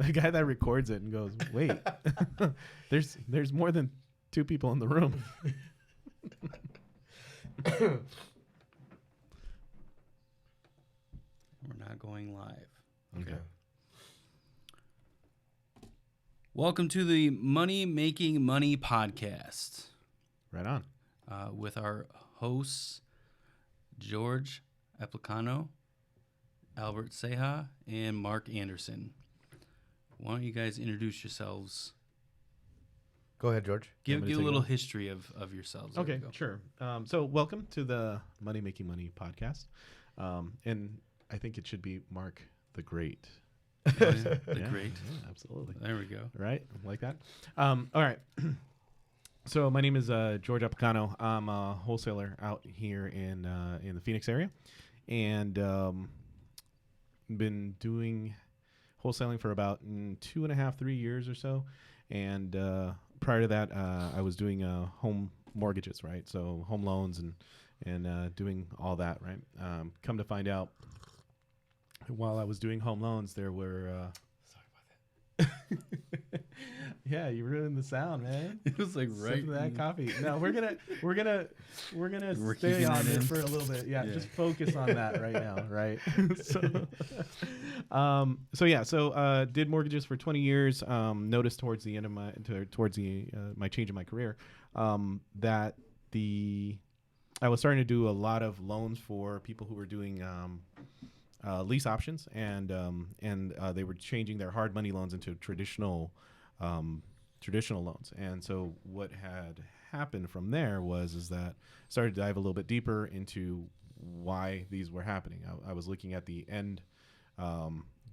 the guy that records it and goes, "Wait, there's more than two people in the room." We're not going live. Okay. Welcome to the Money Making Money podcast Right on. with our hosts, George Aplicano, Albert Ceja, and Mark Anderson. Why don't you guys introduce yourselves? Go ahead, George. Give a little history of yourselves. There Okay, we go. sure. So welcome to the Money Making Money podcast. And I think it should be Mark the Great. The Yeah, great. yeah, absolutely. There we go. Right? Like that. All right. So my name is George Aplicano. I'm a wholesaler out here in the Phoenix area. And been doing wholesaling for about 2.5, 3 years or so. And prior to that, I was doing home mortgages, right? So home loans and doing all that, right? Come to find out, while I was doing home loans, there were sorry about that. Yeah, you ruined the sound, man. It was like Sip right. that coffee. No, we're gonna We're stay keeping on that it in. for a little bit. Yeah, Yeah. just focus on that right now, right? So did mortgages for 20 years. Noticed towards the end of my my change in my career that I was starting to do a lot of loans for people who were doing lease options, and they were changing their hard money loans into traditional loans. And so what had happened from there is that I started to dive a little bit deeper into why these were happening. I was looking at the end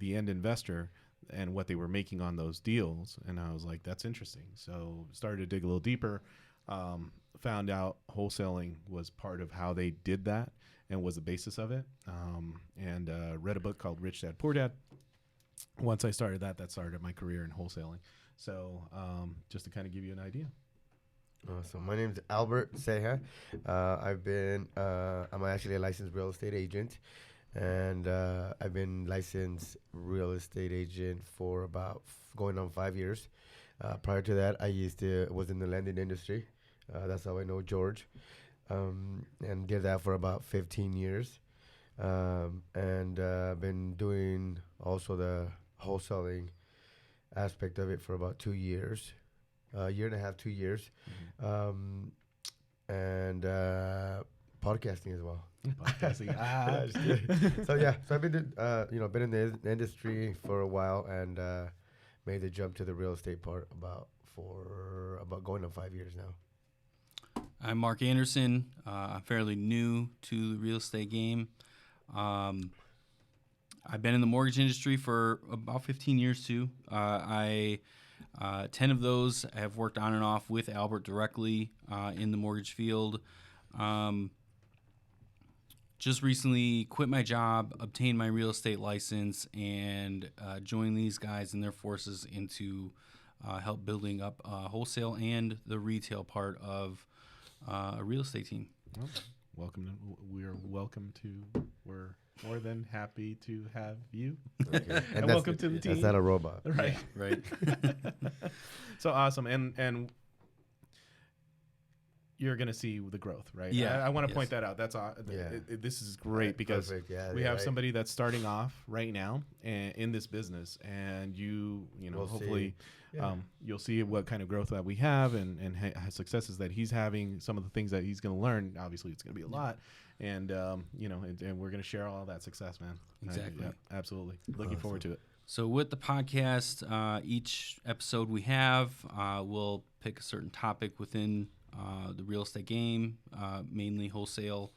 investor and what they were making on those deals, and I was like, that's interesting. So started to dig a little deeper. Found out wholesaling was part of how they did that and was the basis of it. And read a book called Rich Dad Poor Dad. Once I started that started my career in wholesaling. So just to kind of give you an idea. So my name's Albert Ceja. I'm actually a licensed real estate agent, and I've been licensed real estate agent for about going on 5 years. Prior to that, was in the lending industry. That's how I know George, and did that for about 15 years. And been doing also the wholesaling aspect of it for about 2 years, a year and a half, 2 years, and podcasting as well. Podcasting. Yeah, just kidding. So I've been been in the industry for a while, and made the jump to the real estate part about going on 5 years now. I'm Mark Anderson. I'm fairly new to the real estate game. I've been in the mortgage industry for about 15 years too. 10 of those I have worked on and off with Albert directly in the mortgage field. Just recently quit my job, obtained my real estate license, and joined these guys and their forces into help building up wholesale and the retail part of a real estate team. Well, we're more than happy to have you. Okay. And welcome to the team. That's not a robot. Right. Right. So awesome. And you're going to see the growth, right? Yeah. I want to Yes. point that out. That's this is great because Perfect. Yeah, we yeah, have right. somebody that's starting off right now in this business, and We'll hopefully see. Yeah. you'll see what kind of growth that we have and successes that he's having, some of the things that he's going to learn. Obviously it's going to be a lot, and and we're going to share all that success, man. Exactly. Absolutely. Looking forward to it. So with the podcast, each episode we have, we'll pick a certain topic within the real estate game, mainly wholesale.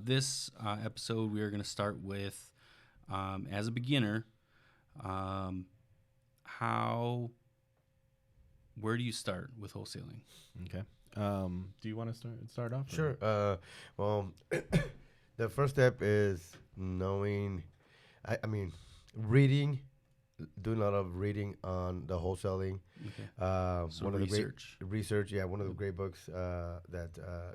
This episode, we are going to start with, as a beginner, where do you start with wholesaling? Okay. Do you want to start off? Sure. Well, the first step is knowing. Reading. Doing a lot of reading on the wholesaling. Okay. So one research. Of the research. Yeah, one of the great books that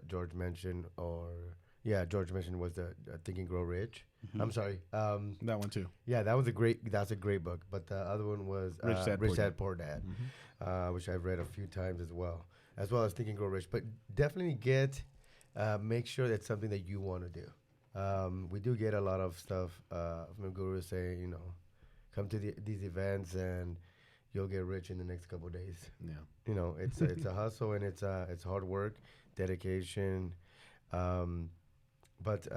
George mentioned, was the Think and Grow Rich. I'm sorry. That one too. Yeah, that's a great book. But the other one was Rich Dad Poor Dad, which I've read a few times as well as Think and Grow Rich. But definitely make sure that's something that you want to do. We do get a lot of stuff from gurus saying, come to these events and you'll get rich in the next couple of days. Yeah. It's a hustle, and it's hard work, dedication. But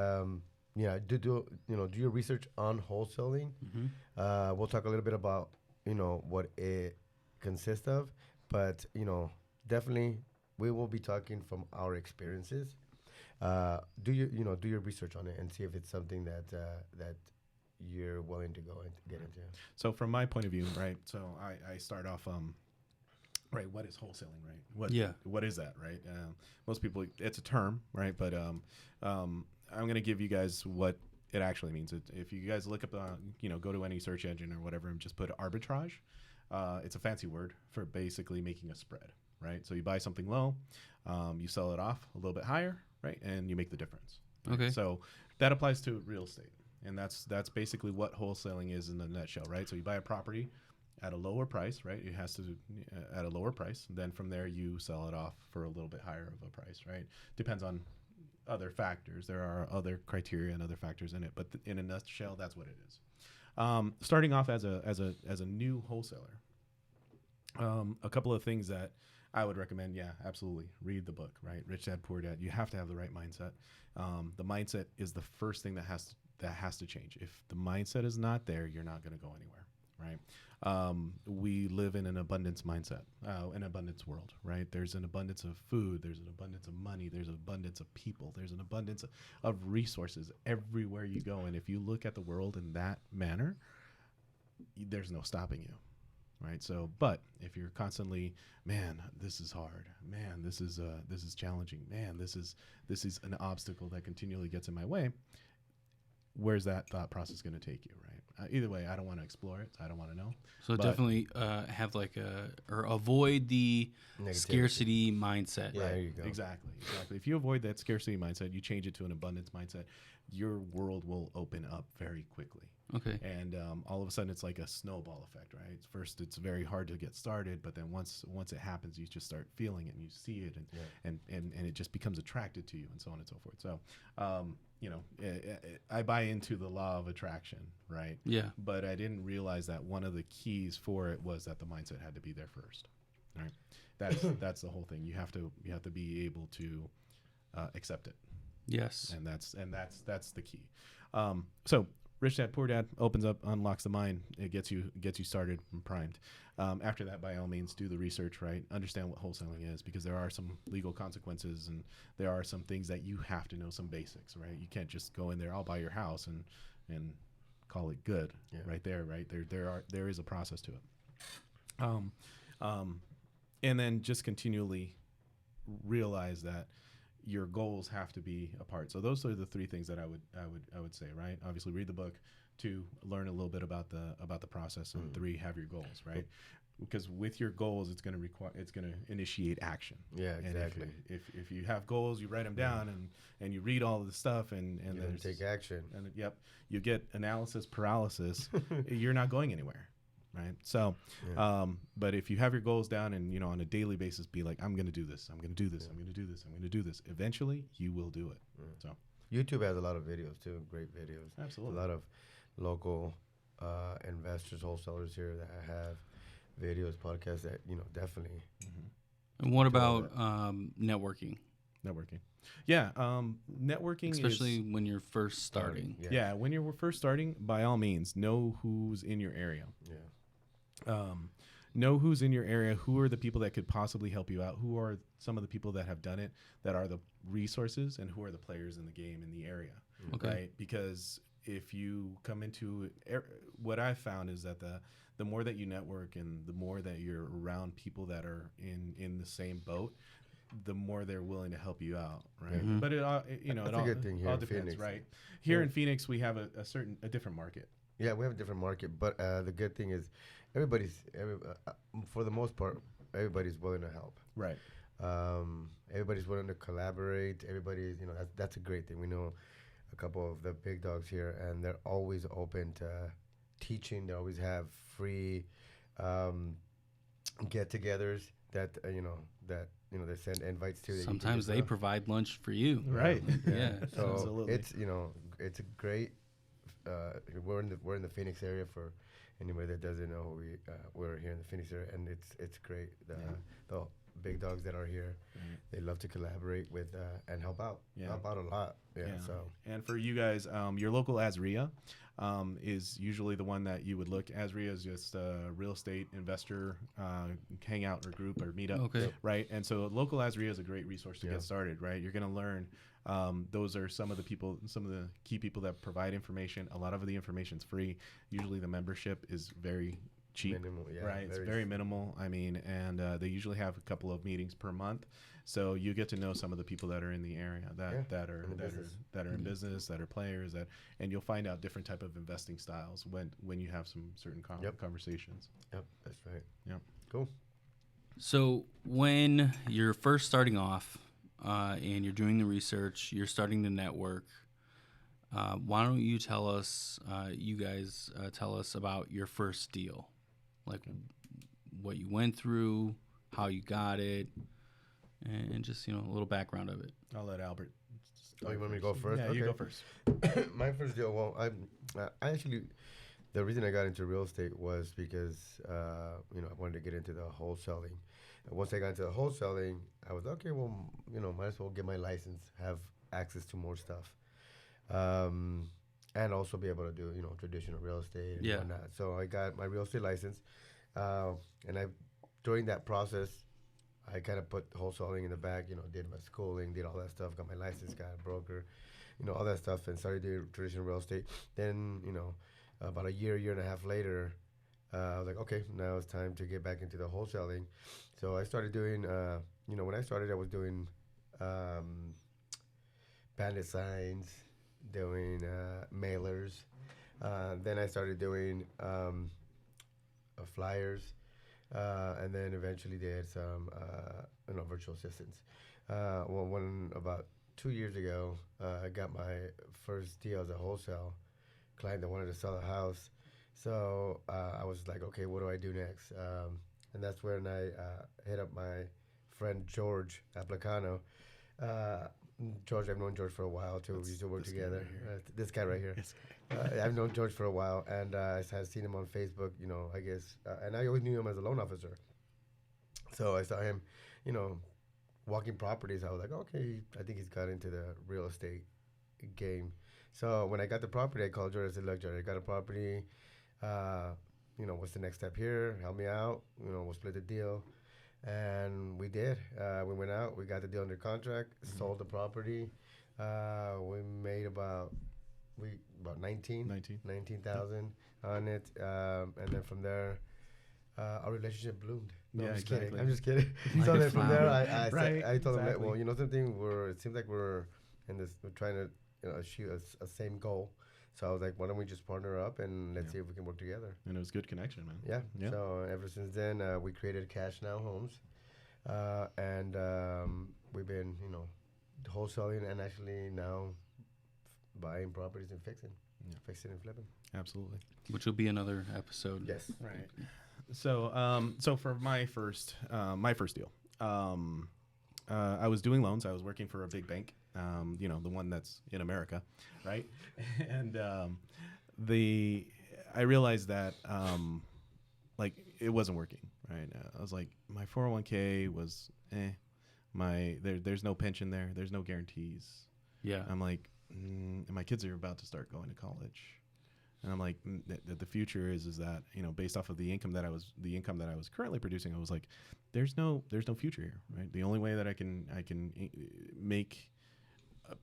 do your research on wholesaling. We'll talk a little bit about what it consists of, but definitely we will be talking from our experiences. Do your research on it and see if it's something that you're willing to go and get into. So from my point of view, right? So I start off, right? What is wholesaling, right? What is that, right? Most people, it's a term, right? But I'm going to give you guys what it actually means. If you guys look up, go to any search engine or whatever and just put arbitrage, it's a fancy word for basically making a spread, right? So you buy something low, you sell it off a little bit higher, right? And you make the difference. Okay. So that applies to real estate. And that's basically what wholesaling is in a nutshell, right? So you buy a property at a lower price, right? It has to at a lower price. Then from there you sell it off for a little bit higher of a price, right? Depends on other factors. There are other criteria and other factors in it, but in a nutshell, that's what it is. Starting off as a new wholesaler, a couple of things that I would recommend. Yeah, absolutely. Read the book, right? Rich Dad, Poor Dad. You have to have the right mindset. The mindset is the first thing that has to change. If the mindset is not there, you're not going to go anywhere, right? We live in an abundance mindset, an abundance world, right? There's an abundance of food. There's an abundance of money. There's an abundance of people. There's an abundance of resources everywhere you go. And if you look at the world in that manner, there's no stopping you. Right. So, but if you're constantly, man, this is hard, man, this is challenging, man, this is an obstacle that continually gets in my way, where's that thought process going to take you, right? Either way, I don't want to explore it. I don't want to know. So definitely have or avoid the scarcity mindset. Yeah, right? there you go. Exactly. If you avoid that scarcity mindset, you change it to an abundance mindset, your world will open up very quickly. Okay. And all of a sudden, it's like a snowball effect, right? First, it's very hard to get started, but then once it happens, you just start feeling it and you see it, and it just becomes attracted to you, and so on and so forth. So, I buy into the law of attraction, right? Yeah. But I didn't realize that one of the keys for it was that the mindset had to be there first, right? That's the whole thing. You have to be able to accept it. Yes. And that's the key. So Rich Dad Poor Dad opens up, unlocks the mind. It gets you started and primed. After that, by all means, do the research, right? Understand what wholesaling is, because there are some legal consequences and there are some things that you have to know, some basics, right? You can't just go in there, I'll buy your house and call it good, right there, right? There is a process to it. And then just continually realize that your goals have to be a part. So those are the three things that I would say, right? Obviously, read the book. 2, learn a little bit about the process, and 3, have your goals, right? Because with your goals, it's going to initiate action. Yeah, exactly. And if you have goals, you write them down and you read all of the stuff and then take action. And you get analysis paralysis. You're not going anywhere. Right. So, but if you have your goals down and, on a daily basis, be like, I'm going to do this. I'm going to do this. I'm going to do this. I'm going to do this. Eventually you will do it. So YouTube has a lot of videos too. Great videos. Absolutely. A lot of local investors, wholesalers here that have videos, podcasts that, definitely. And what about networking? Networking. Yeah. Networking, especially when you're first starting. Yeah. When you're first starting, by all means, know who's in your area. Yeah. Know who's in your area, who are the people that could possibly help you out, who are some of the people that have done it, that are the resources, and who are the players in the game in the area, right? Because if you come into what I've found is that the more that you network and the more that you're around people that are in the same boat, the more they're willing to help you out, right? Mm-hmm. But it all good thing here all in depends, Phoenix. right? Here in Phoenix, we have a different market. Yeah, we have a different market, but the good thing is for the most part, everybody's willing to help. Right. Everybody's willing to collaborate. Everybody's, that's a great thing. We know a couple of the big dogs here, and they're always open to teaching. They always have free get-togethers that they send invites to. Sometimes they provide lunch for you. Right. Yeah. So Absolutely. it's a great. We're in the Phoenix area. For anybody that doesn't know, we're here in the Phoenix area, and it's great. The big dogs that are here, they love to collaborate with and help out. Yeah. Help out a lot. Yeah. So and for you guys, your local ASRIA is usually the one that you would look. ASRIA is just a real estate investor hangout or group or meetup, Okay. right? And so local ASRIA is a great resource to get started, right? You're going to learn. Those are some of the key people that provide information. A lot of the information's free. Usually the membership is very cheap, minimal, right? It's very minimal. I mean, and they usually have a couple of meetings per month, so you get to know some of the people that are in the area that are in business, that are players, and you'll find out different type of investing styles when you have some certain conversations. Yep, that's right. Yep. Cool. So when you're first starting off and you're doing the research, you're starting to network, why don't you tell us, tell us about your first deal, like what you went through, how you got it, and just, a little background of it. I'll let Albert. Oh, you want me to go first? Yeah, okay. you go first. My first deal. Well, I actually, the reason I got into real estate was because I wanted to get into the wholesaling. And once I got into the wholesaling, I was okay. Well, might as well get my license, have access to more stuff, and also be able to do traditional real estate and whatnot. So I got my real estate license, and during that process, I kind of put wholesaling in the back. Did my schooling, did all that stuff, got my license, got a broker, all that stuff, and started doing traditional real estate. Then about a year and a half later, I was like, okay, now it's time to get back into the wholesaling. So I started doing, when I started, I was doing bandit signs, doing mailers. Then I started doing flyers, and then eventually did some, virtual assistants. About 2 years ago, I got my first deal as a wholesale client that wanted to sell a house. So I was like, okay, what do I do next? And that's when I hit up my friend George Aplicano. George, I've known George for a while too. We used to work together. This guy right here. I've known George for a while, and I had seen him on Facebook. I guess, and I always knew him as a loan officer. So I saw him, walking properties. I was like, okay, I think he's got into the real estate game. So when I got the property, I called George. I said, look, George, I got a property. What's the next step here? Help me out. We'll split the deal. And we did. We went out. We got the deal under contract, sold the property. We made about 19,000 on it. And then from there, our relationship bloomed. No, I'm just kidding. I'm just kidding. So then from there, I told him, well, something, it seems like we're trying to achieve a same goal. So I was like, why don't we just partner up and let's see if we can work together. And it was good connection, man. Yeah. So ever since then, we created Cash Now Homes. And we've been, wholesaling and actually now buying properties and fixing and flipping. Absolutely. Which will be another episode. Yes. Right. So for my first deal, I was doing loans. I was working for a big bank, the one that's in America, right? And I realized that it wasn't working, right? I was like, my 401k was there's no pension there. There's no guarantees. Yeah. I'm like, and my kids are about to start going to college. And I'm like, the future is that, based off of the income that I was currently producing, I was like, there's no future here, right? The only way that I can make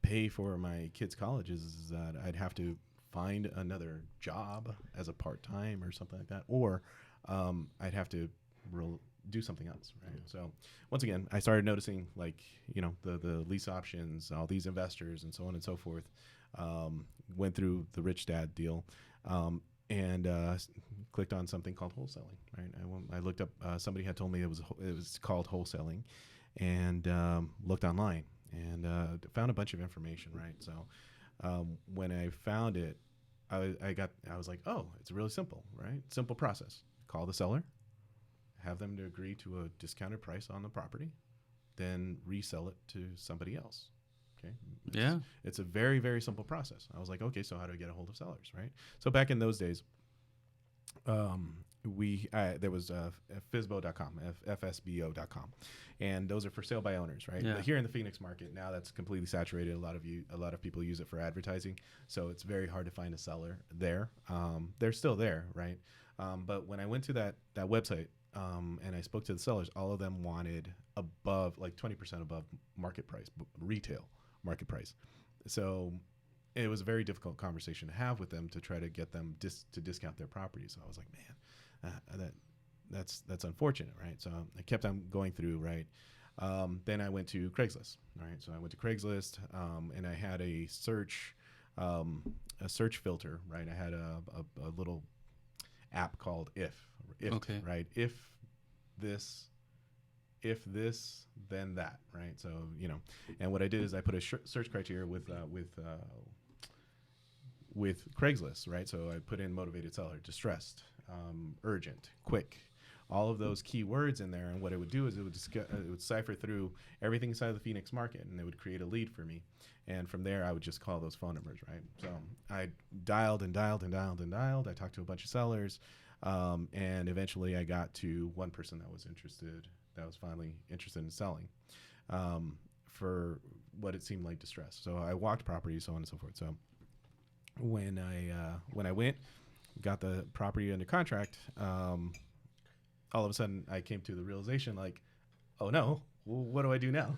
pay for my kids' college is that I'd have to find another job as a part-time or something like that, or I'd have to do something else, right? So once again, I started noticing the lease options, all these investors and so on and so forth. Went through the Rich Dad deal, and clicked on something called wholesaling, right? I looked up, somebody had told me it was called wholesaling, and looked online and found a bunch of information, right? So When I found it, I was like, oh, it's really simple, right? Simple process. Call the seller, have them to agree to a discounted price on the property, then resell it to somebody else. Okay. It's a very, very simple process. I was like, okay, so how do I get a hold of sellers, right? So back in those days, there was FSBO.com, FSBO.com, and those are for sale by owners, right? Yeah. But here in the Phoenix market now, that's completely saturated. A lot of people use it for advertising, so it's very hard to find a seller there. They're still there, right? But when I went to that website and I spoke to the sellers, all of them wanted above, like 20% above market price, retail market price. So it was a very difficult conversation to have with them to try to get them to discount their property. So I was like, man, that's unfortunate, right? So I kept on going through, right? Then I went to Craigslist, right? So I went to Craigslist, and I had a search filter, right? I had a little app called if, Okay. right? If this, then that, right? So, and what I did is I put a search criteria with Craigslist, right? So I put in motivated seller, distressed, urgent, quick, all of those keywords in there. And what it would do is it would cipher through everything inside of the Phoenix market, and it would create a lead for me. And from there, I would just call those phone numbers, right? So I dialed and dialed and dialed and dialed. I talked to a bunch of sellers, and eventually I got to one person that was finally interested in selling for what it seemed like distress. So I walked properties, so on and so forth. So when I went, got the property under contract, all of a sudden I came to the realization, like, oh no, well, what do I do now?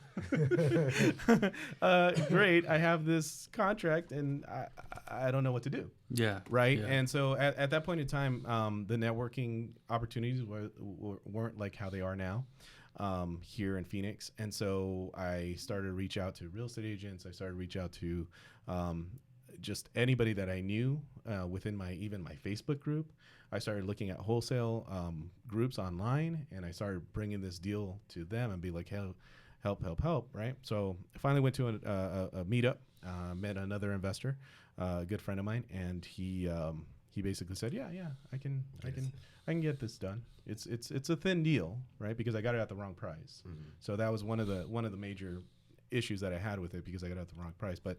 Great, I have this contract and I don't know what to do. Yeah. Right. Yeah. And so at that point in time, the networking opportunities weren't like how they are now here in Phoenix. And so I started to reach out to real estate agents. I started to reach out to just anybody that I knew within my Facebook group. I started looking at wholesale groups online, and I started bringing this deal to them and be like, hey, help, right? So I finally went to a meetup, met another investor, a good friend of mine, and he basically said, yeah, I can get this done. It's a thin deal, right? Because I got it at the wrong price. Mm-hmm. So that was one of the major issues that I had with it, because I got it at the wrong price. But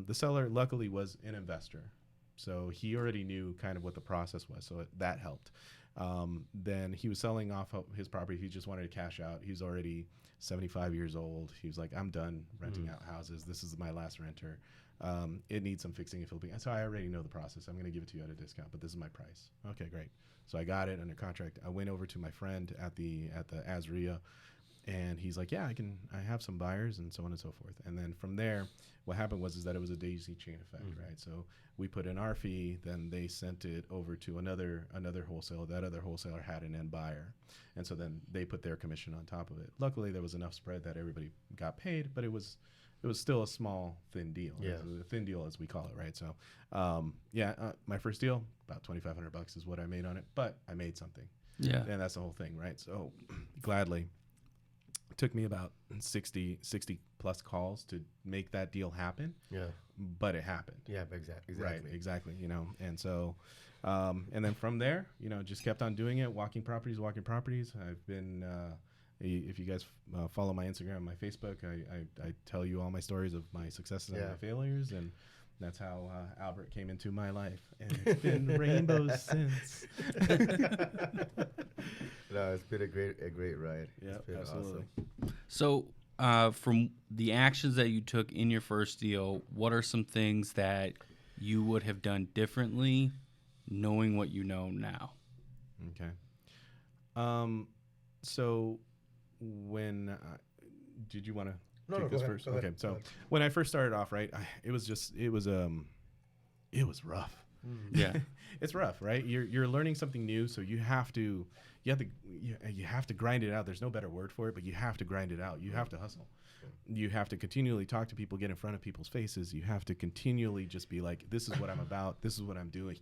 the seller luckily was an investor, so he already knew kind of what the process was, so that helped. Then he was selling off his property. He just wanted to cash out. He's already 75 years old. He was like, I'm done renting out houses. This is my last renter. It needs some fixing and flipping. And so I already know the process. I'm going to give it to you at a discount, but this is my price. Okay, great. So I got it under contract. I went over to my friend at the Azria, and he's like, yeah, I have some buyers, and so on and so forth. And then from there, what happened was that it was a daisy chain effect, right? So we put in our fee, then they sent it over to another wholesaler. That other wholesaler had an end buyer, and so then they put their commission on top of it. Luckily, there was enough spread that everybody got paid, but it was still a small, thin deal. Yeah. A thin deal, as we call it, right? So, my first deal, about $2,500 is what I made on it, but I made something. Yeah. And that's the whole thing, right? So gladly. It took me about 60 plus calls to make that deal happen. Yeah. But it happened. Yeah, exactly. Right, exactly. And so, and then from there, just kept on doing it, walking properties. I've been, if you guys follow my Instagram, my Facebook, I tell you all my stories of my successes and my failures, and that's how Albert came into my life, and it's been rainbows since. No, it's been a great ride. Yeah, absolutely. Awesome. So, from the actions that you took in your first deal, what are some things that you would have done differently, knowing what you know now? Okay. So, when did you want to take this first? Okay. So when I first started off, right, it was rough. Yeah. It's rough, right? You're learning something new, so you have to grind it out. There's no better word for it, but you have to grind it out. You have to hustle. You have to continually talk to people, get in front of people's faces. You have to continually just be like, this is what I'm about. This is what I'm doing.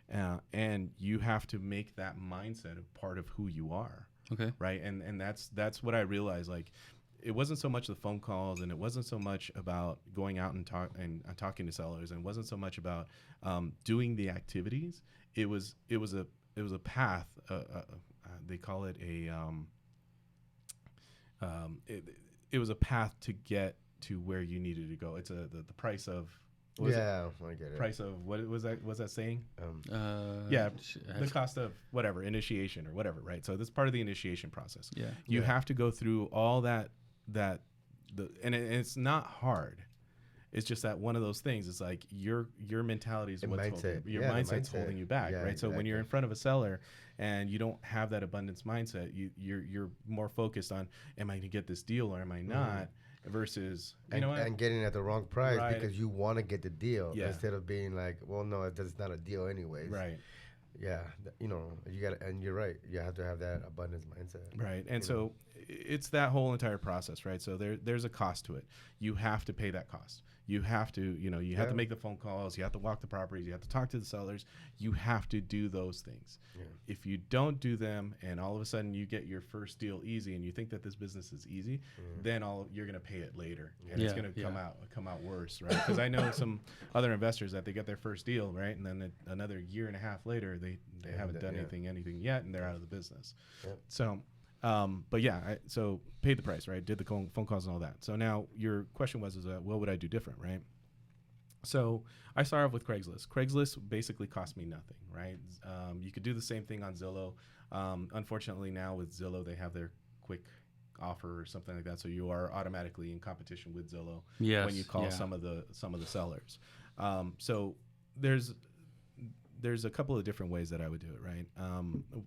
And you have to make that mindset a part of who you are. Okay. Right. And that's what I realized. Like, it wasn't so much the phone calls, and it wasn't so much about going out and talking to sellers, and it wasn't so much about doing the activities. It was a path. They call it it was a path to get to where you needed to go. It's the price of. I get it. Price of what was that saying? Yeah, the cost of whatever initiation or whatever, right? So that's part of the initiation process. Yeah, you have to go through all and it's not hard. It's just that one of those things is like your mentality is what's holding your mindset's holding you back, right? So when you're in front of a seller and you don't have that abundance mindset, you're more focused on, am I going to get this deal or am I not? Versus and getting at the wrong price because you want to get the deal instead of being like, well, no, it's not a deal anyways. Right. Yeah, you got, and you're right. You have to have that abundance mindset. Right, and so it's that whole entire process, right? So there's a cost to it. You have to pay that cost. You have to, you have to make the phone calls. You have to walk the properties. You have to talk to the sellers. You have to do those things. Yeah. If you don't do them, and all of a sudden you get your first deal easy, and you think that this business is easy, then you're going to pay it later, and it's going to come out worse, right? Because I know some other investors that they get their first deal, right, and then another year and a half later they haven't done anything yet, and they're out of the business. Yep. So. But yeah, so paid the price, right? Did the phone calls and all that. So now your question was, what would I do different, right? So I started off with Craigslist. Craigslist basically cost me nothing, right? You could do the same thing on Zillow. Unfortunately now with Zillow, they have their quick offer or something like that. So you are automatically in competition with Zillow when you call some of the sellers. So there's a couple of different ways that I would do it, right?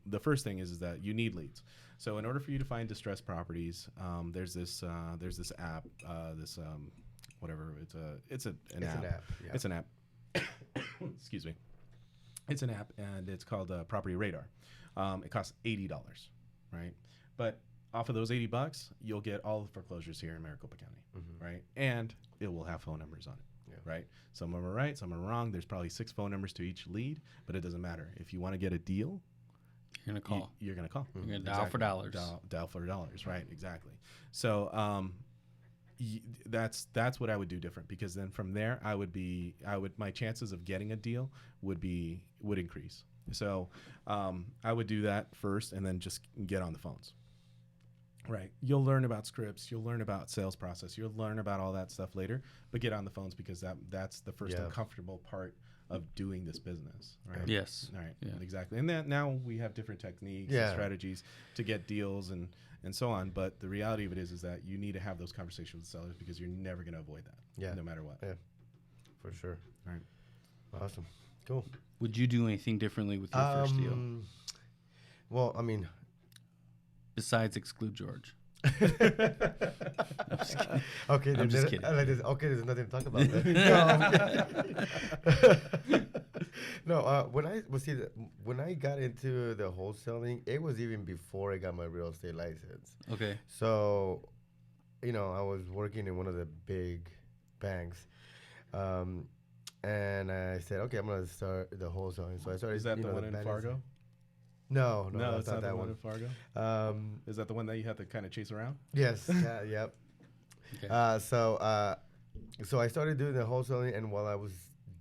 The first thing is that you need leads. So in order for you to find distressed properties, there's this app, whatever. It's an app. Yeah. It's an app. Excuse me. It's an app, and it's called Property Radar. It costs $80, right? But off of those $80, you'll get all the foreclosures here in Maricopa County, right? And it will have phone numbers on it. Right? Some of them are right, some are wrong. There's probably 6 phone numbers to each lead, but it doesn't matter. If you want to get a deal, you're going to call. You're going to call. You're going to dial for dollars. Dial for dollars, right? Exactly. So that's what I would do different, because then from there my chances of getting a deal would increase. So I would do that first and then just get on the phones. Right. You'll learn about scripts. You'll learn about sales process. You'll learn about all that stuff later. But get on the phones, because that's the first uncomfortable part of doing this business. Right. Yes. All right. Yeah. Exactly. And then now we have different techniques and strategies to get deals and so on. But the reality of it is that you need to have those conversations with sellers, because you're never going to avoid that. Yeah. No matter what. Yeah. For sure. All right. Awesome. Cool. Would you do anything differently with your first deal? Well, I mean, besides exclude George. I'm just kidding. Okay, I'm just kidding. Okay, there's nothing to talk about. No, when I got into the wholesaling, it was even before I got my real estate license. Okay. So, I was working in one of the big banks, and I said, okay, I'm gonna start the wholesaling. So I started. Is that the one in Fargo? No, it's not that one in Fargo. Is that the one that you have to kind of chase around? Yes. Yep. Okay. So I started doing the wholesaling, and while I was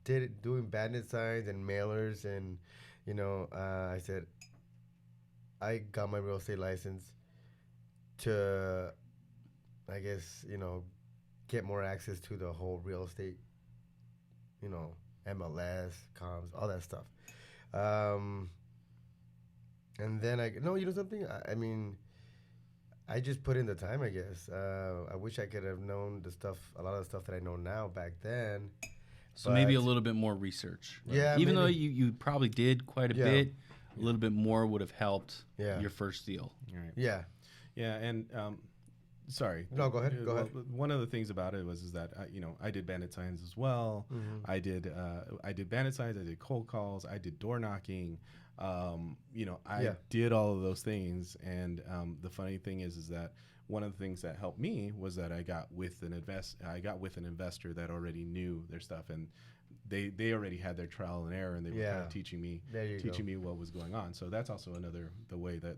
doing bandit signs and mailers, and I said I got my real estate license to, I guess, get more access to the whole real estate, MLS, comms, all that stuff. And then something? I mean, I just put in the time, I guess. I wish I could have known a lot of the stuff that I know now back then. So maybe a little bit more research. Right? Yeah. Even though you probably did quite a bit, a little bit more would have helped your first deal. Right. Yeah. Yeah, and sorry. No, go ahead. Go ahead. One of the things about it was that I did bandit signs as well. Mm-hmm. I did bandit signs. I did cold calls. I did door knocking. I did all of those things, and the funny thing is that one of the things that helped me was that I got with an investor that already knew their stuff, and they already had their trial and error, and they were kind of teaching me what was going on. So that's also the way that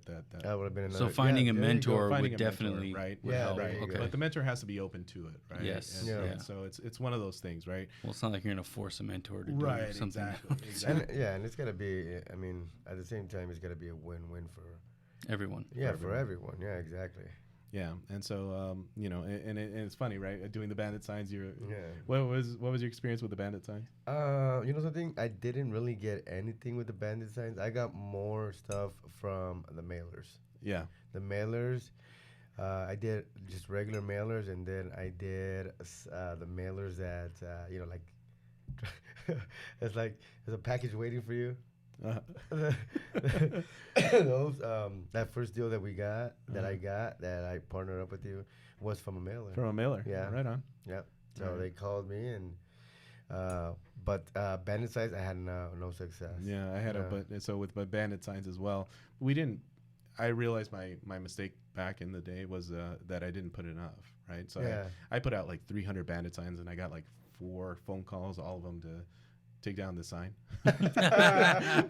would have been another. So finding a there you go. mentor Finding would a mentor, definitely right? Yeah, help. there you Okay. go. But the mentor has to be open to it, right? Yes. And so it's one of those things, right? Well, it's not like you're going to force a mentor to do Right, something. exactly. And it's got to be, I mean, at the same time, it's got to be a win-win for Everyone. for everyone. Yeah, exactly. Yeah, and so you know, and it's funny, right? Doing the bandit signs, Yeah. What was your experience with the bandit signs? You know something? I didn't really get anything with the bandit signs. I got more stuff from the mailers. Yeah, The mailers, I did just regular mailers, and then I did the mailers that you know, like it's like there's a package waiting for you. Those that first deal that we got, that I partnered up with you, was from a mailer. from a mailer. Yeah. right on. Yep. So Right. they called me, and but bandit size, I had no success. Yeah, I had so with my bandit signs as well. We didn't. I realized my mistake back in the day was that I didn't put enough, right? So I put out like 300 bandit signs, and I got like 4 phone calls, all of them to take down the sign.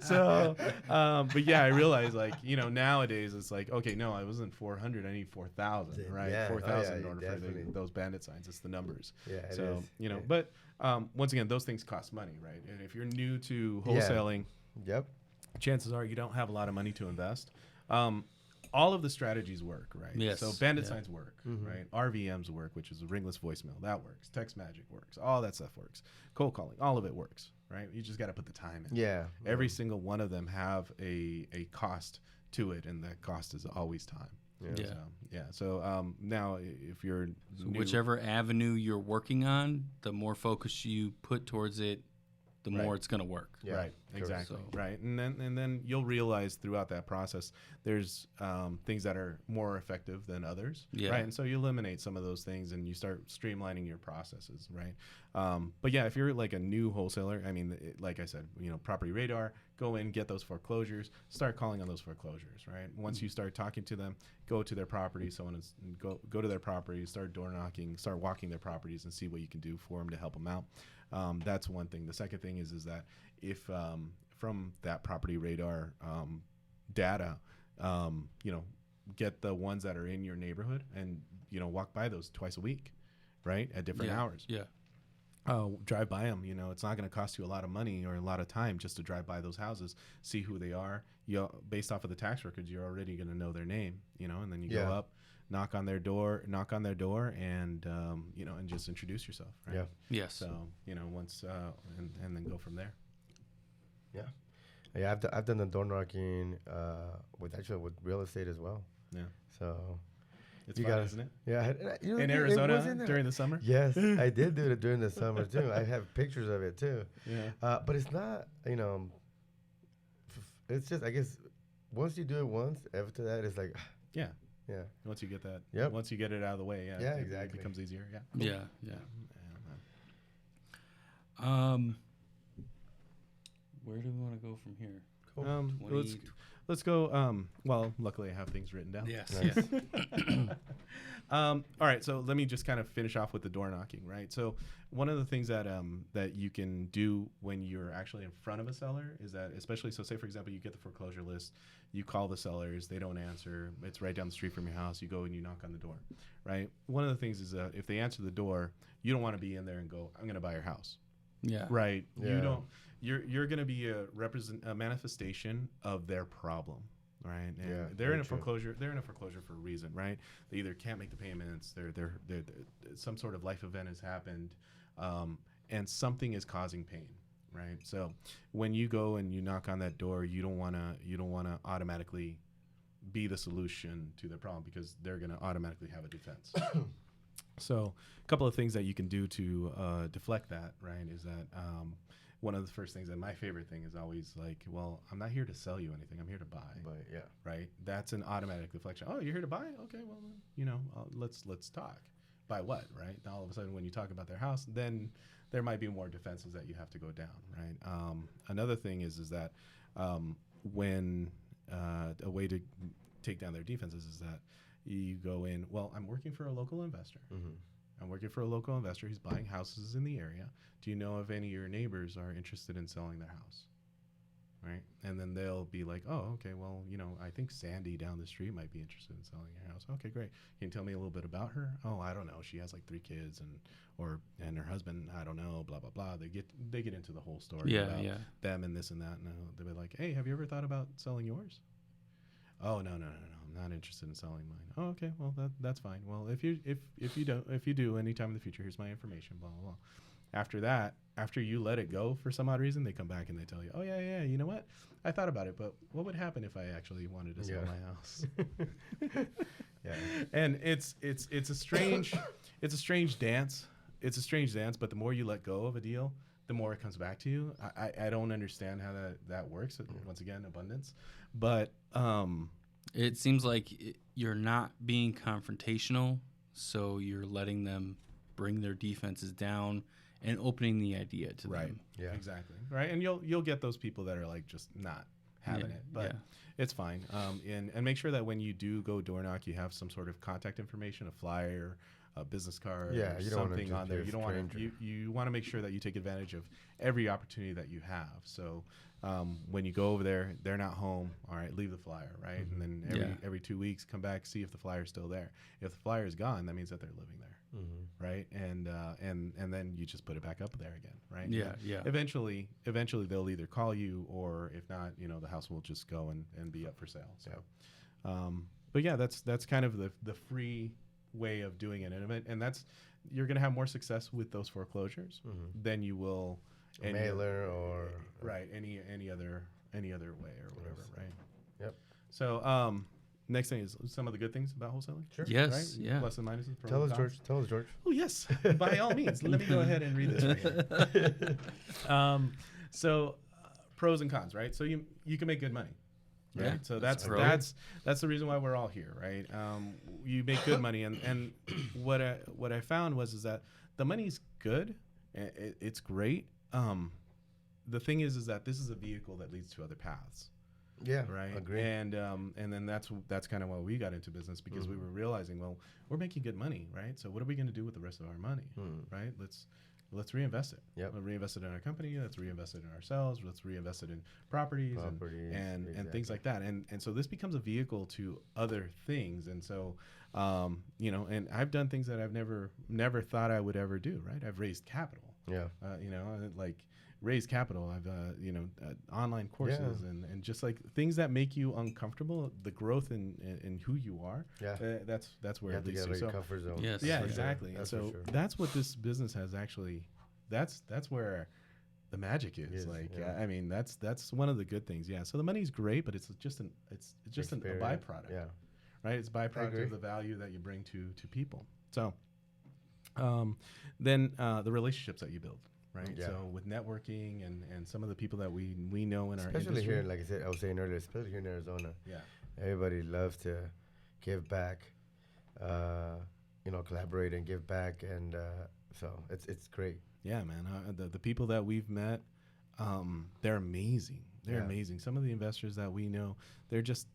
So, but yeah, I realized, like, you know, nowadays it's like, okay, no, I wasn't 400, I need 4,000, right? Yeah. 4,000 in yeah, order definitely. for those bandit signs. It's the numbers. Yeah, it So, is. you know, Yeah. but once again, those things cost money, right? And if you're new to wholesaling, Yep. chances are you don't have a lot of money to invest. All of the strategies work, right? Yes. So bandit signs work, right? RVMs work, which is a ringless voicemail. That works. Text magic works. All that stuff works. Cold calling, all of it works, right? You just got to put the time in. Yeah. Every single one of them have a cost to it, and that cost is always time. Yeah. So, So now, if you're new, Whichever avenue you're working on, the more focus you put towards it, the more it's going to work. Yeah, right, sure. exactly, So- right, and then you'll realize throughout that process there's things that are more effective than others, Yeah. right, and so you eliminate some of those things and you start streamlining your processes, right. But yeah, if you're like a new wholesaler, I mean, like I said, you know, property radar, go in, get those foreclosures, start calling on those foreclosures, right. Once you start talking to them, go to their property, go to their properties, start door knocking, start walking their properties, and see what you can do for them to help them out. That's one thing. The second thing is that if from that property radar data, you know, get the ones that are in your neighborhood, and you know, walk by those twice a week, right, at different hours. Yeah. Drive by them. You know, it's not going to cost you a lot of money or a lot of time just to drive by those houses, see who they are. Based off of the tax records, you're already going to know their name. You know, and then you go up, knock on their door, and you know, and just introduce yourself. Right? Yeah. Yes. So you know, once and then go from there. Yeah, I've done the door knocking with real estate as well. Yeah. So It's You fun, gotta- isn't it? yeah, you know, In it Arizona wasn't- during the summer. Yes, I did do it during the summer too. I have pictures of it too. Yeah. But it's not, you know, it's just, I guess, once you do it once, after that, it's like, Yeah. yeah. Once you get that. Yep. Once you get it out of the way. Yeah. Yeah, it exactly. becomes easier. Yeah. Yeah. Yeah. Yeah. Where do we want to go from here? Cool. Let's go. Well, luckily I have things written down. Yes. Nice. Yeah. All right, so let me just kind of finish off with the door knocking, right? So one of the things that that you can do when you're actually in front of a seller is that, especially, so say for example, you get the foreclosure list, you call the sellers, they don't answer, it's right down the street from your house, you go and you knock on the door, right? One of the things is that if they answer the door, you don't want to be in there and go, I'm going to buy your house, Yeah. right? Yeah. You don't. You're going to be a manifestation of their problem. Right, and Yeah, they're in very a true. foreclosure. They're in a foreclosure for a reason, right? They either can't make the payments. They're some sort of life event has happened, and something is causing pain, right? So when you go and you knock on that door, you don't wanna automatically be the solution to their problem, because they're gonna automatically have a defense. So a couple of things that you can do to deflect that, right, is that one of the first things, and my favorite thing, is always like, well, I'm not here to sell you anything. I'm here to buy. But yeah. Right? That's an automatic deflection. Oh, you're here to buy? Okay, well, then, you know, let's talk. Buy what, right? Now, all of a sudden, when you talk about their house, then there might be more defenses that you have to go down, right? Another thing is that when a way to take down their defenses is that you go in, well, I'm working for a local investor. Mm-hmm. I'm working for a local investor. He's buying houses in the area. Do you know if any of your neighbors are interested in selling their house? Right. And then they'll be like, oh, okay, well, I think Sandy down the street might be interested in selling your house. Okay, great. Can you tell me a little bit about her? Oh, I don't know. She has like 3 kids and her husband, I don't know, blah, blah, blah. They get into the whole story about them and this and that. And they'll be like, hey, have you ever thought about selling yours? Oh, no. I'm not interested in selling mine. Oh, okay. Well, that's fine. Well, if you do anytime in the future, here's my information, blah, blah, blah. After that, after you let it go for some odd reason, they come back and they tell you, oh, yeah, you know what? I thought about it, but what would happen if I actually wanted to sell my house? Yeah. And it's a strange dance. It's a strange dance, but the more you let go of a deal, the more it comes back to you. I don't understand how that works. Once again, abundance. But it seems like you're not being confrontational, so you're letting them bring their defenses down and opening the idea to them. Yeah, exactly. Right. And you'll get those people that are like just not having it, but it's fine. And make sure that when you do go door knock, you have some sort of contact information, a flyer, a business card, or something on there. You don't want to. You want to make sure that you take advantage of every opportunity that you have. So when you go over there, they're not home. All right, leave the flyer, right? Mm-hmm. And then every 2 weeks, come back, see if the flyer's still there. If the flyer is gone, that means that they're living there. Mm-hmm. Right, and then you just put it back up there again, right? Yeah. Eventually they'll either call you, or if not, the house will just go and be up for sale. So, but yeah, that's kind of the free way of doing it, and that's you're gonna have more success with those foreclosures than you will mailer or any other way or whatever, right? Yep. So next thing is some of the good things about wholesaling. Sure. Yes. Right? Yeah. Plus and minuses. Tell us, George. Oh, yes. By all means. Let me go ahead and read this right here. So pros and cons, right? So you can make good money. Right. Yeah, So that's the reason why we're all here, right? You make good money, and what I found is that the money's good. It's great. The thing is that this is a vehicle that leads to other paths. Yeah. Right. Agree. And then that's kind of why we got into business, because we were realizing, well, we're making good money, right? So what are we going to do with the rest of our money, right? Let's reinvest it. Yep. Let's reinvest it in our company. Let's reinvest it in ourselves. Let's reinvest it in properties and exactly. things like that. And so this becomes a vehicle to other things. And so, and I've done things that I've never thought I would ever do, right? I've raised capital. Yeah. Raise capital. I've online courses and just like things that make you uncomfortable. The growth in who you are. Yeah. That's where it leads to. So comfort zone. Yes. Yeah, exactly. Sure. And so that's what this business has actually. That's where the magic is. I mean, that's one of the good things. Yeah. So the money's great, but it's just a byproduct. Yeah. Right. It's a byproduct of the value that you bring to people. So, then the relationships that you build. Right. Yeah. So with networking and some of the people that we know in our especially industry. here, like I was saying earlier, especially here in Arizona. Yeah. Everybody loves to give back, collaborate and give back, and so it's great. Yeah, man. The people that we've met, they're amazing. They're amazing. Some of the investors that we know, they're just.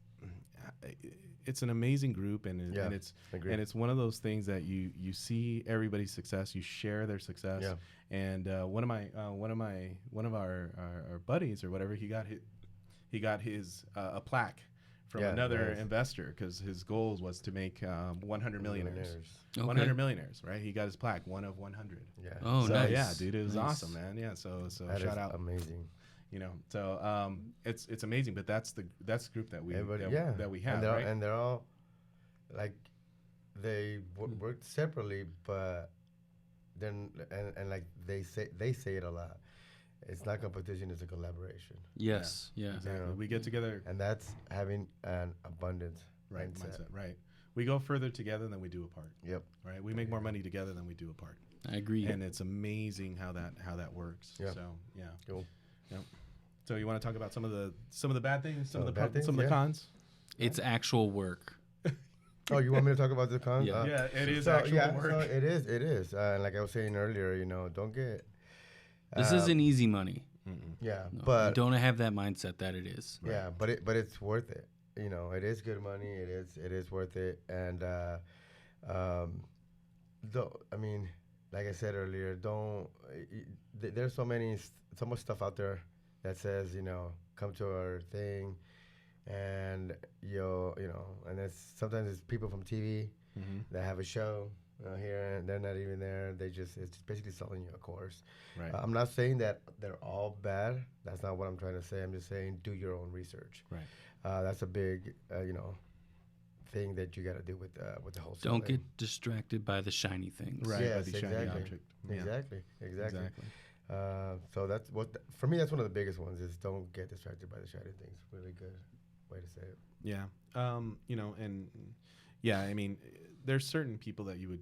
It's an amazing group, and it's one of those things that you see everybody's success, you share their success. Yeah. And one of our buddies or whatever, he got his a plaque from another investor, because his goal was to make 100 millionaires. Okay. 100 millionaires, right? He got his plaque, 1 of 100. Yeah. Oh, so, nice. Yeah, dude, it was awesome, man. Yeah. So that shout out. Amazing. So it's amazing, but that's the group that we have, right? And they're all like they work separately, but then and like they say it a lot. It's not competition; it's a collaboration. Yes, yeah. Exactly. We get together, and that's having an abundance mindset. Right. We go further together than we do apart. Yep. Right. We make more money together than we do apart. I agree. And it's amazing how that works. Yep. So yeah. Cool. Yep. So you want to talk about some of the bad things, some of things, the cons? It's actual work. Oh, you want me to talk about the cons? Yeah, it is actual work. So it is. Like I was saying earlier, don't get. This isn't easy money. Yeah, no, but you don't have that mindset that it is. Yeah, right. but it's worth it. It is good money. It is worth it, and I mean, like I said earlier, don't. There's so much stuff out there that says, come to our thing, and and sometimes it's people from TV Mm-hmm. that have a show here, and they're not even there. It's basically selling you a course. Right. I'm not saying that they're all bad. That's not what I'm trying to say. I'm just saying do your own research. Right. That's a big, thing that you got to do with the wholesale. Don't get distracted by the shiny things. Right. Yes, By the shiny exactly. object. Yeah. Exactly. Exactly. So that's for me. That's one of the biggest ones. Is don't get distracted by the shiny things. Really good way to say it. Yeah. And yeah, I mean, there's certain people that you would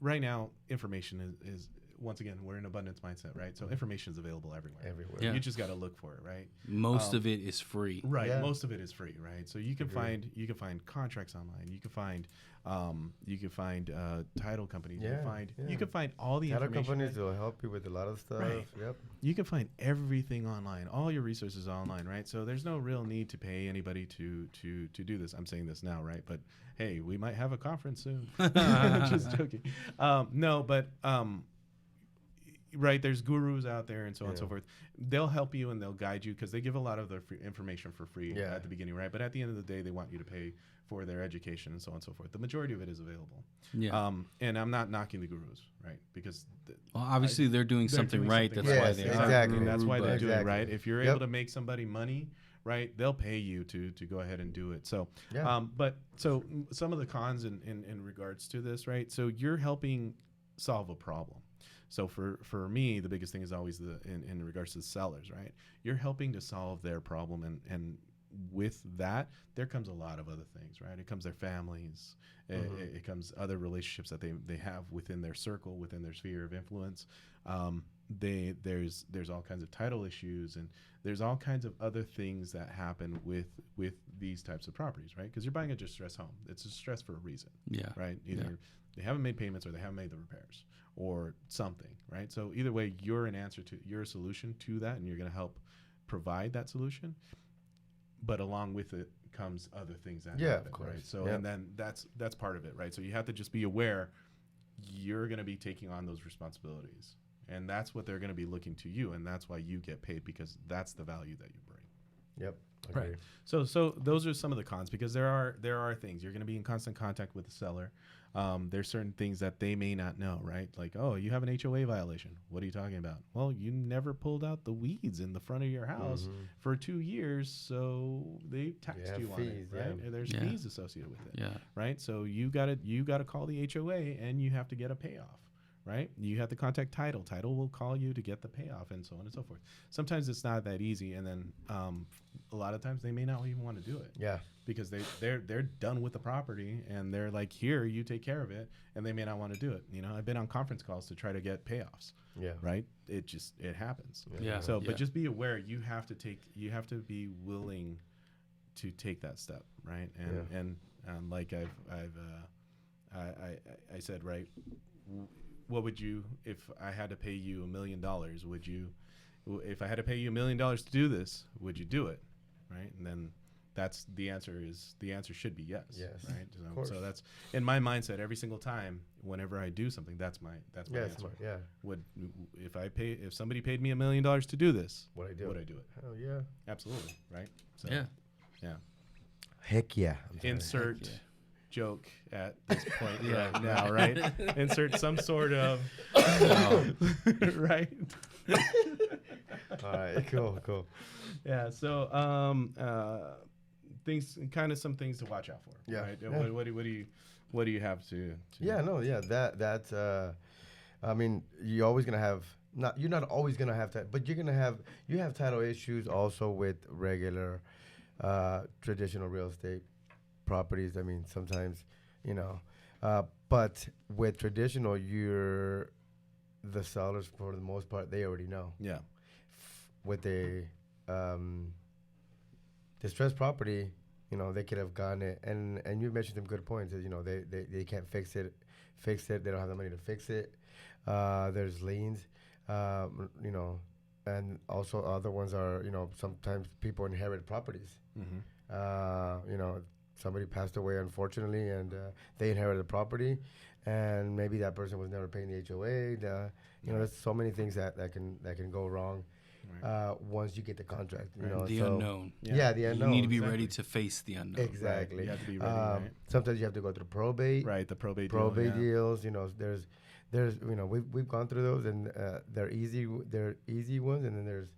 right now. Information is once again we're in abundance mindset, right? So information is available everywhere. Everywhere. Yeah. You just got to look for it, right? Most of it is free. Right. Yeah. Most of it is free, right? So you can Agreed. find contracts online. You can find title companies. Yeah, You can find all the Title information. companies will help you with a lot of stuff. Right. Yep. You can find everything online. All your resources are online, right? So there's no real need to pay anybody to do this. I'm saying this now, right? But hey, we might have a conference soon. Just joking. No, but right, there's gurus out there and so on and so Yeah. forth. They'll help you and they'll guide you because they give a lot of their free information for free Yeah. at the beginning, right? But at the end of the day, they want you to pay for their education and so on and so forth. The majority of it is available. Yeah. And I'm not knocking the gurus, right? Because Well, obviously they're doing they're something doing right. something That's right. why Yes, they exactly. are. that's why they're doing it, Exactly. right? If you're Yep. able to make somebody money, right, they'll pay you to go ahead and do it. So, Yeah. but so some of the cons in regards to this, right? So you're helping solve a problem. So for me, the biggest thing is always in regards to the sellers, right? You're helping to solve their problem, and with that, there comes a lot of other things, right? It comes their families, it comes other relationships that they have within their circle, within their sphere of influence. There's all kinds of title issues, and there's all kinds of other things that happen with these types of properties, right? Because you're buying a distressed home. It's a stress for a reason, Yeah. right? Either they haven't made payments or they haven't made the repairs or something, right? So either way, you're you're a solution to that, and you're going to help provide that solution. But along with it comes other things that Yeah, happen, of course. right? So Yeah. and then that's part of it, right? So you have to just be aware you're going to be taking on those responsibilities, and that's what they're going to be looking to you, and that's why you get paid, because that's the value that you bring. Yep. Right. Agreed. So those are some of the cons, because there are things you're going to be in constant contact with the seller. There's certain things that they may not know, right? Like, oh, you have an HOA violation. What are you talking about? Well, you never pulled out the weeds in the front of your house for 2 years, so they taxed have you on fees, it, right? yeah. And there's Yeah. fees associated with it, Yeah. right? So you gotta call the HOA, and you have to get a payoff. Right? You have to contact title. Title will call you to get the payoff, and so on and so forth. Sometimes it's not that easy, and then a lot of times they may not even want to do it Yeah. because they're done with the property, and they're like, here, you take care of it, and they may not want to do it. I've been on conference calls to try to get payoffs. Yeah. Right? It happens. Yeah. So, Yeah. but just be aware, you have to be willing to take that step, right? And like I said, right. What would you, if I had to pay you $1 million, if I had to pay you $1 million to do this, would you do it? Right. And then the answer should be yes. Yes. Right. Of course. So that's in my mindset every single time whenever I do something, that's my Yeah. answer. Smart. Yeah. If somebody paid me $1 million to do this, Would I do would it? I do it? Hell yeah. Absolutely. Right. So, Yeah. Yeah. Heck yeah. Insert Heck yeah. joke at this point right now, right? Insert some sort of right. All right. Cool. Yeah. So some things to watch out for. Yeah. Right? Yeah. What do you have to Yeah. No. Yeah. That's. I mean, you're always gonna have. You're not always gonna have that, but you have title issues also with regular, traditional real estate properties. I mean, sometimes, but with traditional, the sellers for the most part, they already know. Yeah. With a distressed property, they could have gotten it, and you mentioned some good points. That, they can't fix it. They don't have the money to fix it. There's liens, and also other ones are, sometimes people inherit properties. Mm-hmm. somebody passed away, unfortunately, and they inherited the property, and maybe that person was never paying the HOA. There's so many things that can go wrong once you get the contract. The unknown. Yeah, the unknown. You need to be ready to face the unknown. Exactly. Right. You have to be ready, right? Sometimes you have to go through probate. Right, the probate deals. There's we've gone through those, and they're easy ones, and then there's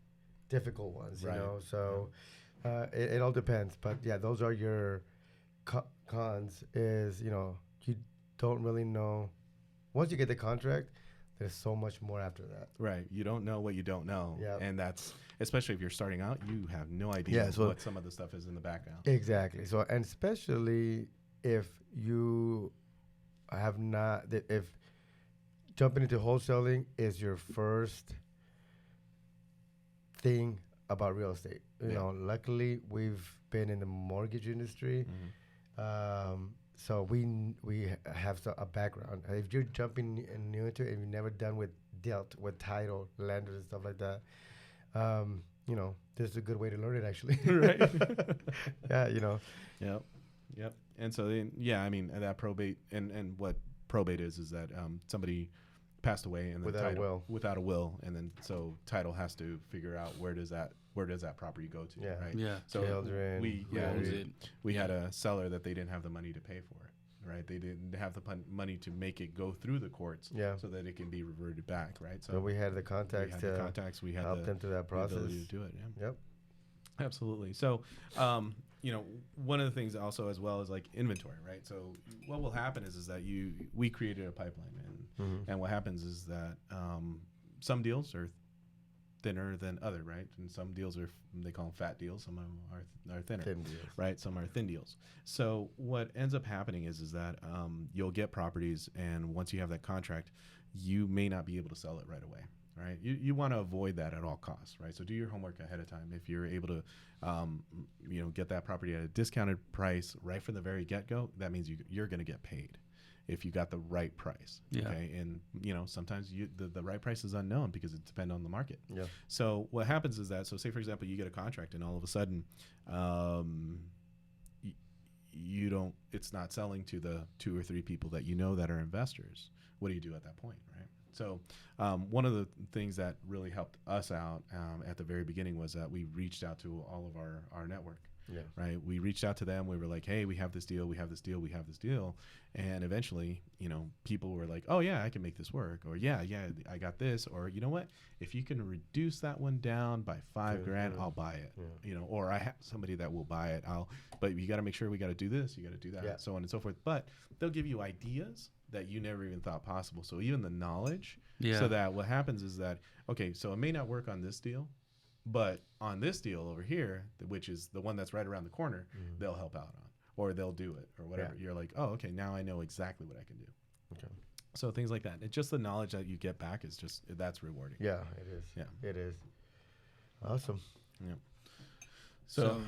difficult ones. Right. So it all depends. But yeah, those are your cons. Is you don't really know. Once you get the contract, there's so much more after that. Right. You don't know what you don't know. Yep. And that's, especially if you're starting out, you have no idea what some of the stuff is in the background. Exactly. So, and especially if you have not, if jumping into wholesaling is your first thing about real estate. Luckily we've been in the mortgage industry. So we have a background. If you're jumping new into it and you've never dealt with title, lenders and stuff like that, this is a good way to learn it actually. Right. Yeah, Yep. And so that probate and what probate is that somebody passed away and then without a will, and then so title has to figure out where does that property go to, right? Yeah. So children, we had a seller that they didn't have the money to pay for it, right? They didn't have the money to make it go through the courts, so that it can be reverted back, right? So we had the contacts we had help them through that process. The ability to do it. Yeah. Yep. Absolutely. So, one of the things also as well is like inventory, right? So what will happen is that we created a pipeline, and what happens is that some deals are thinner than other, right? And some deals they call them fat deals. Some of them are thinner, thin deals, right? Some are thin deals. So what ends up happening is that you'll get properties, and once you have that contract, you may not be able to sell it right away. Right, you want to avoid that at all costs, right? So do your homework ahead of time. If you're able to, get that property at a discounted price right from the very get-go, that means you're going to get paid if you got the right price. Yeah. Okay, and sometimes the right price is unknown because it depends on the market. Yeah. So what happens is that, so say for example, you get a contract and all of a sudden, it's not selling to the 2 or 3 people that that are investors. What do you do at that point, right? So one of the things that really helped us out at the very beginning was that we reached out to all of our network. Yeah. Right. We reached out to them. We were like, hey, we have this deal. We have this deal. We have this deal. And eventually, people were like, oh, yeah, I can make this work. Or, yeah, I got this. Or, you know what? If you can reduce that one down by $5,000, I'll buy it. Yeah. Or I have somebody that will buy it. But you got to make sure we got to do this. You got to do that. So on and so forth. But they'll give you ideas that you never even thought possible. So even the knowledge. Yeah. So that what happens is that, okay, so it may not work on this deal, but on this deal over here, which is the one that's right around the corner, they'll help out on, or they'll do it, or whatever. Yeah. You're like, oh, okay, now I know exactly what I can do. Okay. So things like that. It's just the knowledge that you get back is that's rewarding. Yeah, it is. Yeah, it is. Awesome. Yeah. So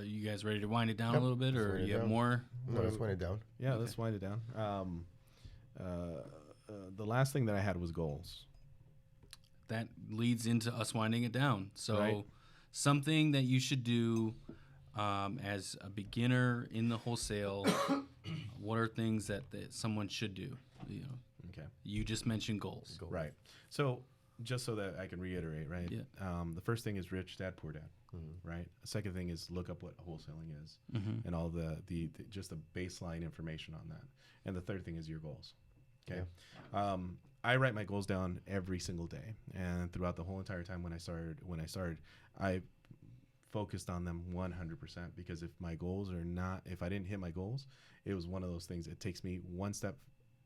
you guys ready to wind it down a little bit, or you have more? No, let's wind it down. Yeah, let's wind it down. The last thing that I had was goals. That leads into us winding it down. So something that you should do as a beginner in the wholesale, what are things that someone should do? Okay. You just mentioned goals. Right. So just so that I can reiterate, right? Yeah. The first thing is rich dad, poor dad, right? The second thing is look up what wholesaling is and all the just the baseline information on that. And the third thing is your goals. Okay. Yeah. I write my goals down every single day, and throughout the whole entire time when I started, I focused on them 100%, because if I didn't hit my goals, it was one of those things. It takes me one step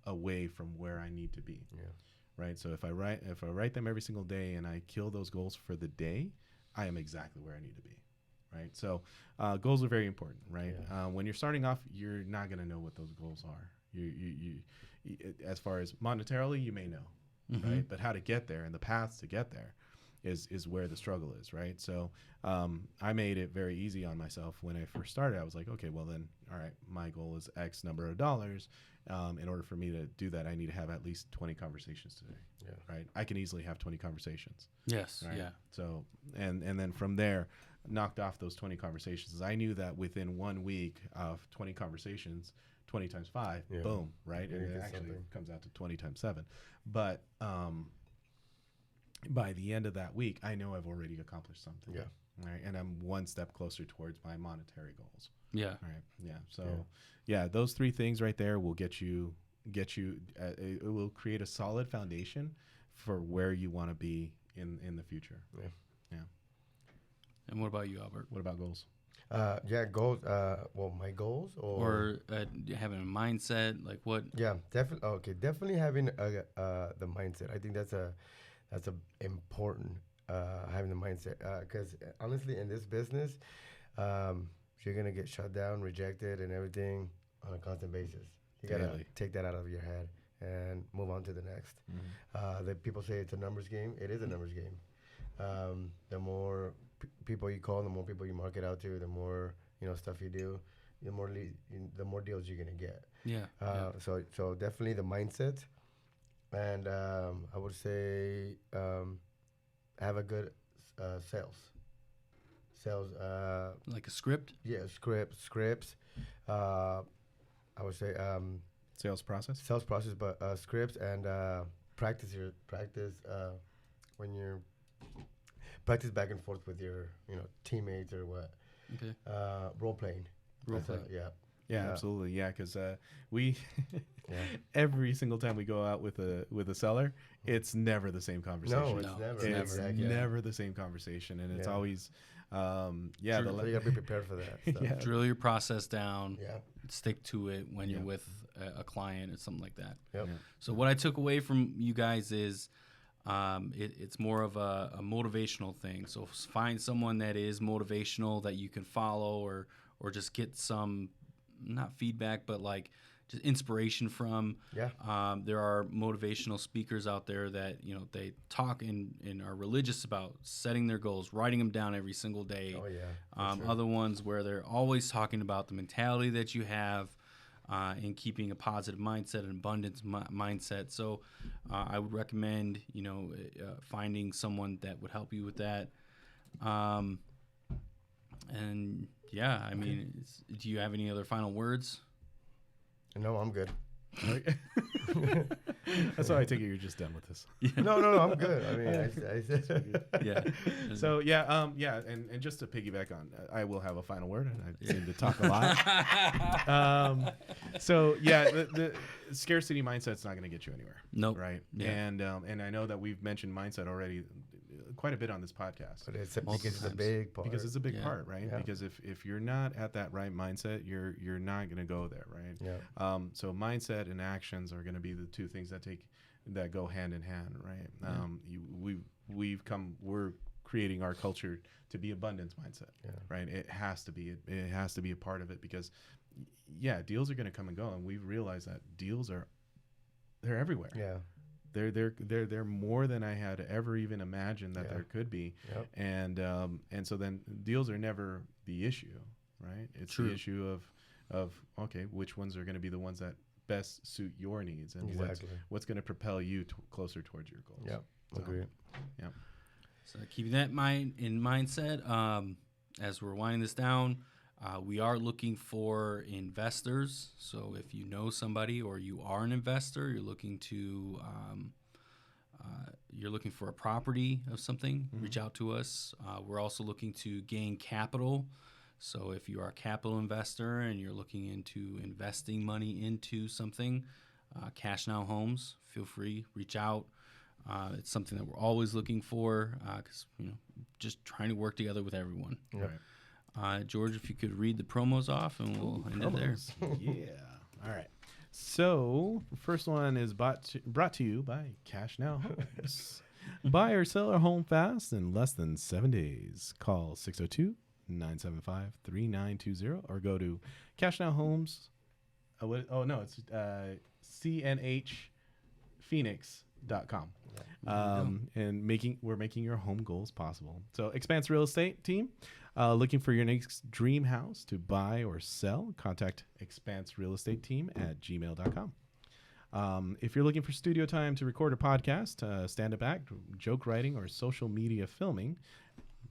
away from where I need to be. Yeah. Right. So if I write them every single day and I kill those goals for the day, I am exactly where I need to be. Right. So goals are very important. Right. Yeah. When you're starting off, you're not going to know what those goals are. You as far as monetarily, you may know, right? But how to get there and the paths to get there is where the struggle is, right? So I made it very easy on myself when I first started. I was like, okay, well then, all right, my goal is X number of dollars. In order for me to do that, I need to have at least 20 conversations today. Yeah. Right. I can easily have 20 conversations. Yes. Right? Yeah. So, and then from there, knocked off those 20 conversations. I knew that within 1 week of 20 conversations, 20 times 5, boom, right? Yeah, And it actually comes out to 20 times 7. But by the end of that week, I know I've already accomplished something. Yeah. Right. And I'm one step closer towards my monetary goals. Yeah. All right. Yeah. So, yeah, those 3 things right there will get you. It will create a solid foundation for where you want to be in the future. Yeah. Yeah. And what about you, Albert? What about goals? Goals. Well, my goals Or having a mindset, like what? Yeah, definitely. Okay, definitely having the mindset. I think that's a important having the mindset because honestly, in this business, you're gonna get shut down, rejected, and everything on a constant basis. You gotta take that out of your head and move on to the next. The people say it's a numbers game. It is a numbers game. The more people you call, the more people you market out to, the more stuff you do, the more deals you're gonna get. Yeah. So definitely the mindset, and I would say have a good sales. Like a script. Yeah, scripts. I would say Sales process, but scripts and practice when you're practice back and forth with your teammates or what. Okay. Role playing. Yeah, absolutely. Yeah, because we every single time we go out with a seller, it's never the same conversation. No, it's never. Never the same conversation, and it's always so you gotta be prepared for that stuff. Drill your process down. Yeah. Stick to it when you're with a client or something like that. Yep. Yeah. So what I took away from you guys is it's more of a motivational thing. So find someone that is motivational that you can follow or just get some, not feedback, but like just inspiration from. Yeah. There are motivational speakers out there that, they talk and are religious about setting their goals, writing them down every single day. Oh, yeah. Sure. Other ones where they're always talking about the mentality that you have and keeping a positive mindset, an abundance mindset. So I would recommend, finding someone that would help you with that. And yeah, I mean, do you have any other final words? No, I'm good. That's why I take it you're just done with this. No, I'm good. I mean, Yeah. So and just to piggyback on, I will have a final word, and I seem to talk a lot. The scarcity mindset's not going to get you anywhere. Nope. Right. Yeah. And I know that we've mentioned mindset already quite a bit on this podcast. But because it's a big part. Because it's a big part, right? Yeah. Because if you're not at that right mindset, you're not going to go there, right? Yeah. So mindset and actions are going to be the 2 things that go hand in hand, right? Yeah. We're creating our culture to be abundance mindset, right? It has to be a part of it because, deals are going to come and go, and we've realized that they're everywhere. Yeah. They're more than I had ever even imagined that there could be. Yep. And so then deals are never the issue, right? It's True. the issue of okay, which ones are going to be the ones that best suit your needs and what's going to propel you closer towards your goals. Yeah, agree. Yeah. So keeping that in mindset, as we're winding this down, we are looking for investors. So if you know somebody or you are an investor, you're looking for a property of something, reach out to us. We're also looking to gain capital. So if you are a capital investor and you're looking into investing money into something, Cash Now Homes, feel free, reach out. It's something that we're always looking for because, just trying to work together with everyone. Yeah. Right. George, if you could read the promos off and we'll end it there. Yeah. All right. So first one is brought to you by Cash Now Homes. Buy or sell a home fast in less than 7 days. Call 602-975-3920 or go to Cash Now Homes. It's cnhphoenix.com. And we're making your home goals possible. So Expanse Real Estate team, looking for your next dream house to buy or sell, contact Expanse Real Estate team at gmail.com. If you're looking for studio time to record a podcast, stand-up act, joke writing, or social media filming,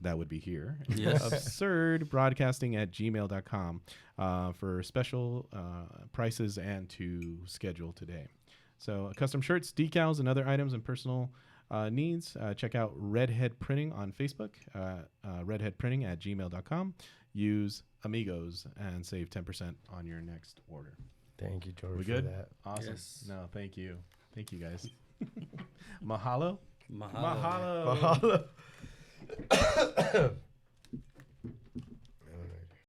that would be here. Yes. absurdbroadcasting@gmail.com for special prices and to schedule today. So custom shirts, decals, and other items and personal needs. Check out Redhead Printing on Facebook, redheadprinting@gmail.com. Use Amigos and save 10% on your next order. Thank you, George, We for good? that. Awesome. Yes. No, thank you. Thank you, guys. Mahalo. Mahalo. Mahalo. Mahalo.